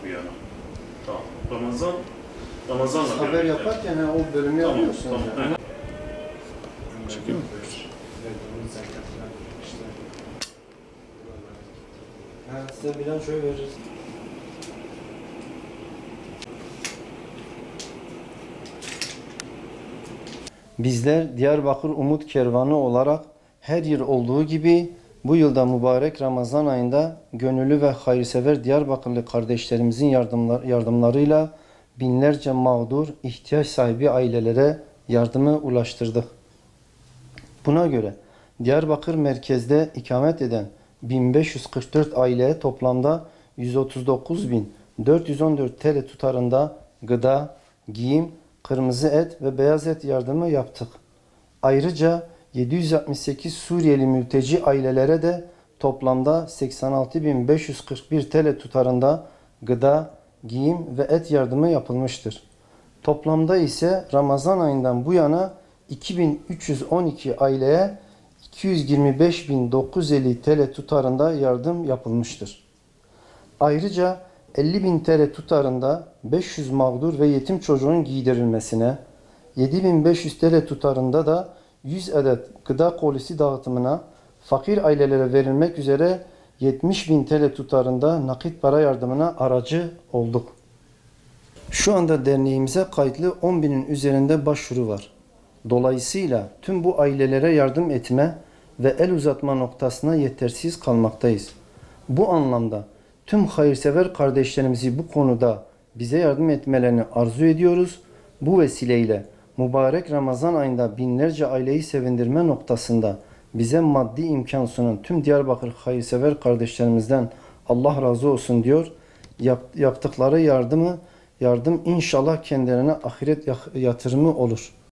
bu yana. Tamam. Ramazan'la Haber yaparken o bölümü tamam, yapıyorsunuz. tamam. Yani. Çekiyor mu? Size bilançoyu veririz. Bizler Diyarbakır Umut Kervanı olarak her yıl olduğu gibi bu yılda mübarek Ramazan ayında gönüllü ve hayırsever Diyarbakırlı kardeşlerimizin yardımlarıyla binlerce mağdur, ihtiyaç sahibi ailelere yardımı ulaştırdık. Buna göre Diyarbakır merkezde ikamet eden 1544 aileye toplamda 139.414 TL tutarında gıda, giyim, kırmızı et ve beyaz et yardımı yaptık. Ayrıca 768 Suriyeli mülteci ailelere de toplamda 86.541 TL tutarında gıda, giyim ve et yardımı yapılmıştır. Toplamda ise Ramazan ayından bu yana 2312 aileye 225.950 TL tutarında yardım yapılmıştır. Ayrıca 50.000 TL tutarında 500 mağdur ve yetim çocuğun giydirilmesine, 7.500 TL tutarında da 100 adet gıda kolisi dağıtımına, fakir ailelere verilmek üzere 70.000 TL tutarında nakit para yardımına aracı olduk. Şu anda derneğimize kayıtlı 10.000'in üzerinde başvuru var. Dolayısıyla tüm bu ailelere yardım etme ve el uzatma noktasına yetersiz kalmaktayız. Bu anlamda tüm hayırsever kardeşlerimizi bu konuda bize yardım etmelerini arzu ediyoruz. Bu vesileyle mübarek Ramazan ayında binlerce aileyi sevindirme noktasında bize maddi imkan sunan tüm Diyarbakır hayırsever kardeşlerimizden Allah razı olsun diyor. Yaptıkları yardım inşallah kendilerine ahiret yatırımı olur.